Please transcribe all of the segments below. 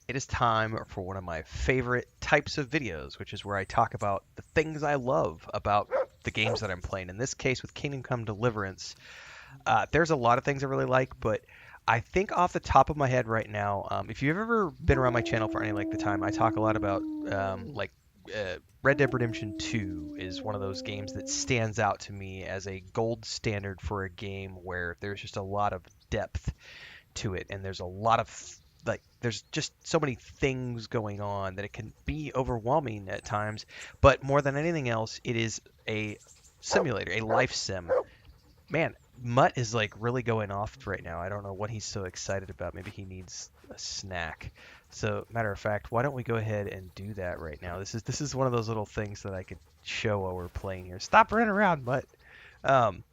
it is time for one of my favorite types of videos, which is where I talk about the things I love about the games that I'm playing. In this case, with Kingdom Come Deliverance, there's a lot of things I really like, but I think off the top of my head right now, if you've ever been around my channel for any length of time, I talk a lot about Red Dead Redemption 2 is one of those games that stands out to me as a gold standard for a game where there's just a lot of depth to it, and there's a lot of there's just so many things going on that it can be overwhelming at times. But more than anything else, it is a simulator, a life sim. Man, Mutt is like really going off right now. I don't know what he's so excited about. Maybe he needs a snack. So, matter of fact, why don't we go ahead and do that right now? This is one of those little things that I could show while we're playing here. Stop running around, Mutt. Um,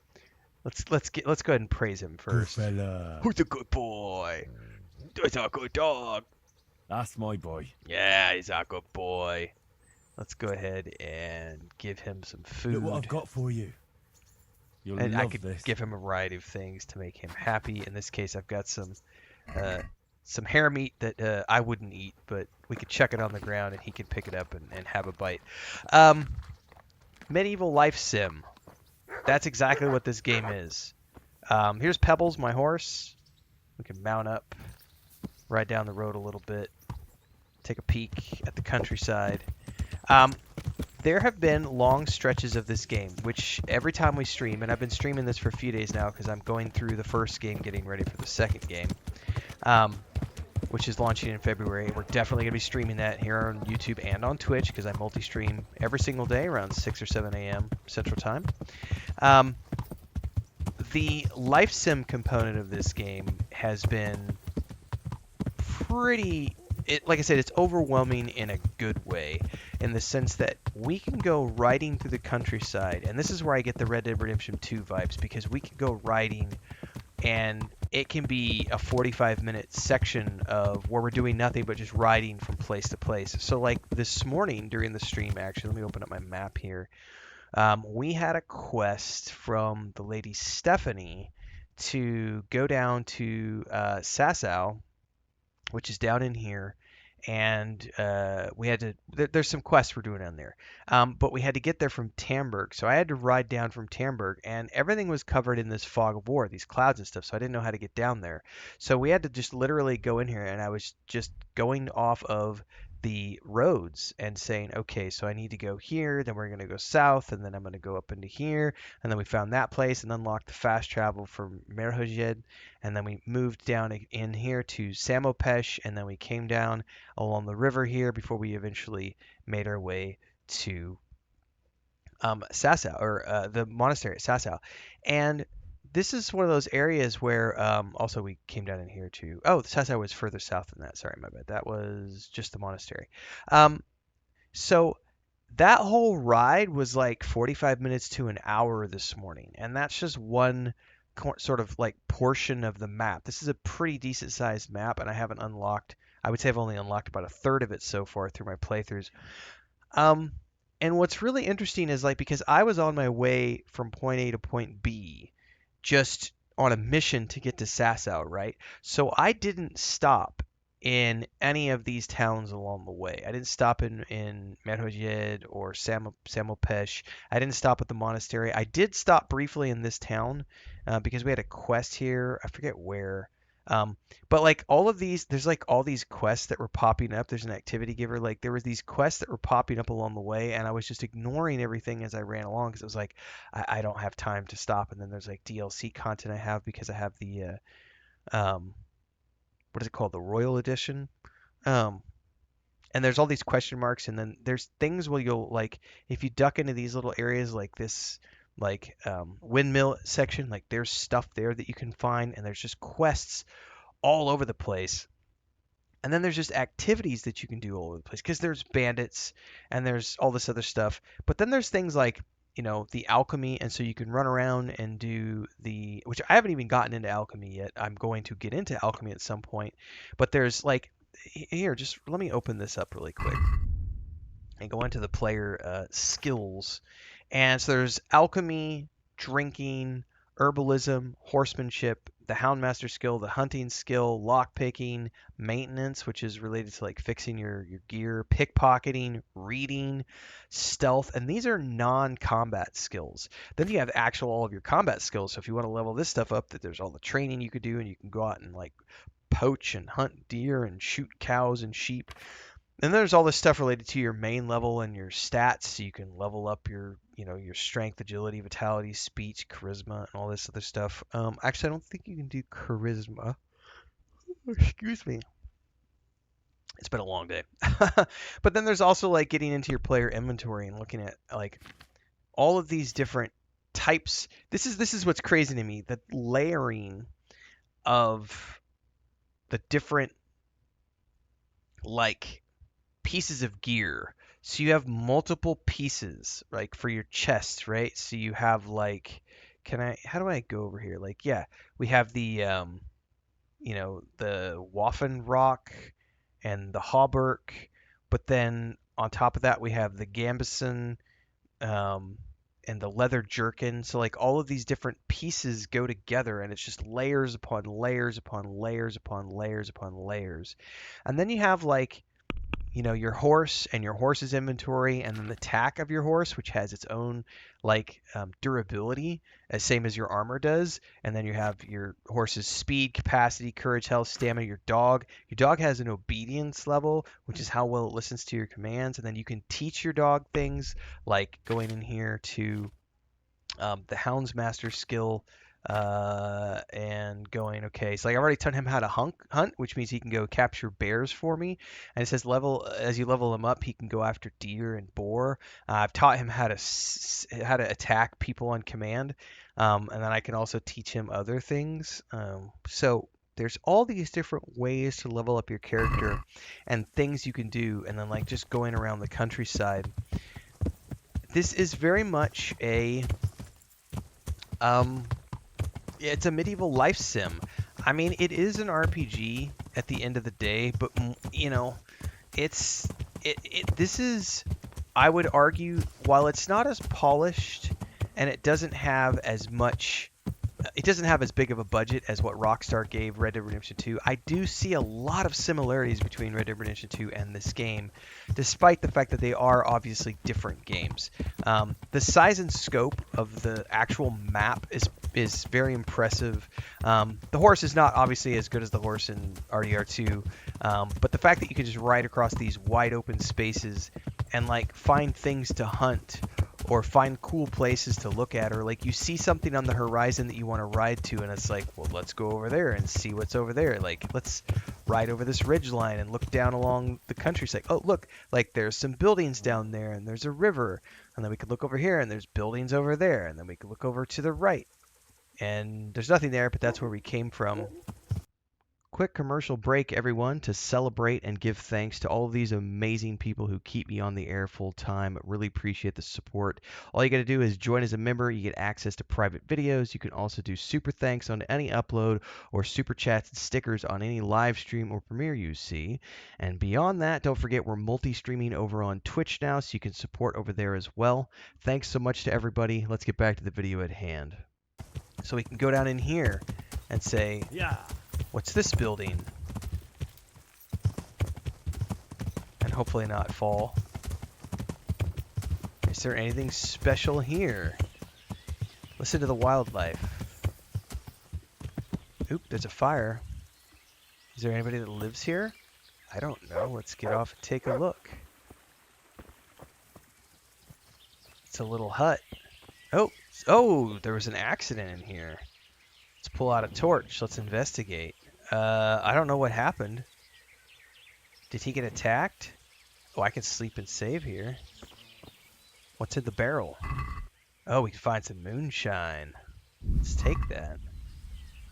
let's go ahead and praise him Good first. fella. Who's a good boy? That's a good dog. That's my boy. Yeah, he's a good boy. Let's go ahead and give him some Look what food. I've got for you. You'll And I love could this. give him a variety of things to make him happy. In this case, I've got some hair meat that I wouldn't eat, but we could chuck it on the ground and he could pick it up and have a bite. Um, Medieval Life Sim. That's exactly what this game is. Here's Pebbles, my horse. We can mount up, ride down the road a little bit, take a peek at the countryside. Um, there have been long stretches of this game, which every time we stream, and I've been streaming this for a few days now because I'm going through the first game, getting ready for the second game, which is launching in February. We're definitely going to be streaming that here on YouTube and on Twitch because I multi-stream every single day around 6 or 7 a.m. Central Time. The life sim component of this game has been like I said, it's overwhelming in a good way, in the sense that we can go riding through the countryside, and this is where I get the Red Dead Redemption 2 vibes, because we can go riding, and it can be a 45-minute section of where we're doing nothing but just riding from place to place. So like this morning during the stream, actually, let me open up my map here. We had a quest from the lady Stephanie to go down to Sasau, which is down in here, and we had to. There's some quests we're doing down there, but we had to get there from Tamberg, so I had to ride down from Tamberg, and everything was covered in this fog of war, these clouds and stuff, so I didn't know how to get down there. So we had to just literally go in here, and I was just going off of the roads and saying, okay, so I need to go here, then we're going to go south, and then I'm going to go up into here, and then we found that place and unlocked the fast travel from Merhojed, and then we moved down in here to Samopesh, and then we came down along the river here before we eventually made our way to Sasau, or the monastery at Sasau. And this is one of those areas where also we came down in here too. Oh, Sasau was further south than that. Sorry, my bad. That was just the monastery. Um, so that whole ride was like 45 minutes to an hour this morning, and that's just one sort of like portion of the map. This is a pretty decent sized map, and I haven't unlocked. I would say I've only unlocked about a third of it so far through my playthroughs. Um, and what's really interesting is like because I was on my way from point A to point B, just on a mission to get to Sasau, right? So I didn't stop in any of these towns along the way. I didn't stop in Medhojed or Samopesh. I didn't stop at the monastery. I did stop briefly in this town because we had a quest here. I forget where. Um, but like all of these, there's like all these quests that were popping up. There's an activity giver. Like there was these quests that were popping up along the way, and I was just ignoring everything as I ran along because it was like I don't have time to stop. And then there's like DLC content I have because I have the um, what is it called? The Royal Edition. Um, and there's all these question marks, and then there's things where you'll like if you duck into these little areas like this windmill section, like there's stuff there that you can find, and there's just quests all over the place. And then there's just activities that you can do all over the place because there's bandits and there's all this other stuff. But then there's things like, the alchemy. And so you can run around and do which I haven't even gotten into alchemy yet. I'm going to get into alchemy at some point. But there's like, here, just let me open this up really quick and go into the player skills. And so there's alchemy, drinking, herbalism, horsemanship, the houndmaster skill, the hunting skill, lockpicking, maintenance, which is related to like fixing your gear, pickpocketing, reading, stealth, and these are non-combat skills. Then you have actual all of your combat skills. So if you want to level this stuff up, that there's all the training you could do, and you can go out and like poach and hunt deer and shoot cows and sheep. And there's all this stuff related to your main level and your stats, so you can level up your, your strength, agility, vitality, speech, charisma, and all this other stuff. Actually, I don't think you can do charisma. Excuse me. It's been a long day. But then there's also like getting into your player inventory and looking at like all of these different types. This is what's crazy to me. The layering of the different like pieces of gear. So you have multiple pieces, like for your chest, right? So you have like, how do I go over here? Like, yeah, we have the Waffen Rock and the Hauberk, but then on top of that we have the Gambison, and the leather jerkin. So like all of these different pieces go together, and it's just layers upon layers upon layers upon layers upon layers. And then you have like your horse and your horse's inventory, and then the tack of your horse, which has its own like durability, as same as your armor does. And then you have your horse's speed, capacity, courage, health, stamina. Your dog has an obedience level, which is how well it listens to your commands. And then you can teach your dog things like going in here to the Hound's Master skill, and going, okay, so like I've already taught him how to hunt, which means he can go capture bears for me. And it says as you level him up, he can go after deer and boar. I've taught him how to attack people on command, and then I can also teach him other things. So there's all these different ways to level up your character and things you can do, and then like just going around the countryside. This is very much it's a medieval life sim. I mean, it is an RPG at the end of the day, but this is, I would argue, while it's not as polished and it doesn't have as big of a budget as what Rockstar gave Red Dead Redemption 2. I do see a lot of similarities between Red Dead Redemption 2 and this game, despite the fact that they are obviously different games. The size and scope of the actual map is very impressive. The horse is not obviously as good as the horse in RDR2, but the fact that you can just ride across these wide open spaces and like find things to hunt, or find cool places to look at, or like you see something on the horizon that you want to ride to, and it's like, well, let's go over there and see what's over there. Like, let's ride over this ridge line and look down along the countryside. Oh, look, like there's some buildings down there, and there's a river, and then we could look over here, and there's buildings over there, and then we could look over to the right, and there's nothing there, but that's where we came from. Quick commercial break, everyone, to celebrate and give thanks to all of these amazing people who keep me on the air full time. Really appreciate the support. All you got to do is join as a member. You get access to private videos. You can also do super thanks on any upload, or super chats and stickers on any live stream or premiere you see. And beyond that, don't forget we're multi-streaming over on Twitch now, so you can support over there as well. Thanks so much to everybody. Let's get back to the video at hand. So we can go down in here and say, Yeah. what's this building? And hopefully not fall. Is there anything special here? Listen to the wildlife. Oop, there's a fire. Is there anybody that lives here? I don't know. Let's get off and take a look. It's a little hut. Oh, there was an accident in here. Let's pull out a torch. Let's investigate. I don't know what happened. Did he get attacked? Oh, I can sleep and save here. What's in the barrel? Oh, we can find some moonshine. Let's take that.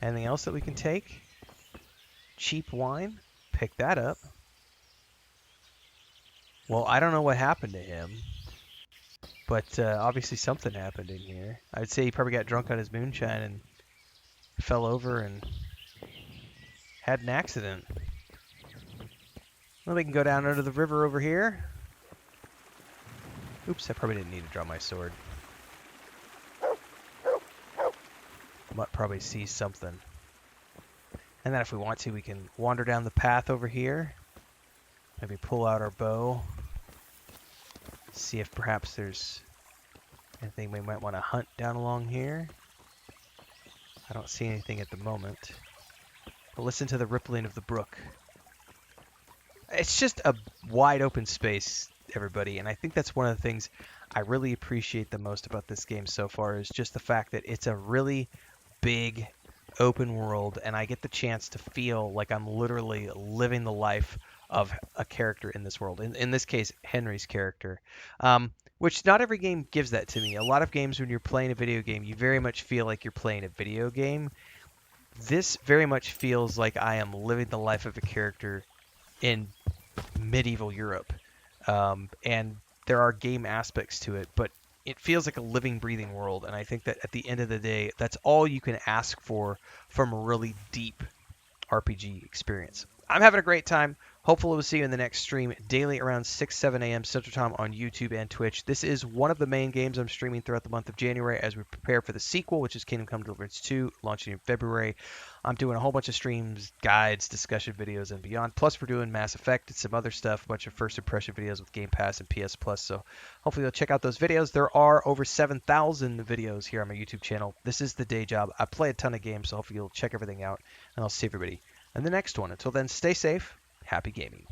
Anything else that we can take? Cheap wine? Pick that up. Well, I don't know what happened to him, but obviously something happened in here. I'd say he probably got drunk on his moonshine and fell over and had an accident. Well, we can go down under the river over here. Oops, I probably didn't need to draw my sword. Might probably see something. And then if we want to, we can wander down the path over here. Maybe pull out our bow. See if perhaps there's anything we might want to hunt down along here. I don't see anything at the moment. But listen to the rippling of the brook. It's just a wide open space, everybody, and I think that's one of the things I really appreciate the most about this game so far is just the fact that it's a really big open world, and I get the chance to feel like I'm literally living the life of a character in this world. In this case, Henry's character, which not every game gives that to me. A lot of games, when you're playing a video game, you very much feel like you're playing a video game. This very much feels like I am living the life of a character in medieval Europe. And there are game aspects to it, but it feels like a living, breathing world. And I think that at the end of the day, that's all you can ask for from a really deep RPG experience. I'm having a great time. Hopefully we'll see you in the next stream daily around 6, 7 a.m. Central Time on YouTube and Twitch. This is one of the main games I'm streaming throughout the month of January as we prepare for the sequel, which is Kingdom Come Deliverance 2, launching in February. I'm doing a whole bunch of streams, guides, discussion videos, and beyond. Plus, we're doing Mass Effect and some other stuff, a bunch of first impression videos with Game Pass and PS Plus. So hopefully you'll check out those videos. There are over 7,000 videos here on my YouTube channel. This is the day job. I play a ton of games, so hopefully you'll check everything out, and I'll see everybody in the next one. Until then, stay safe. Happy gaming.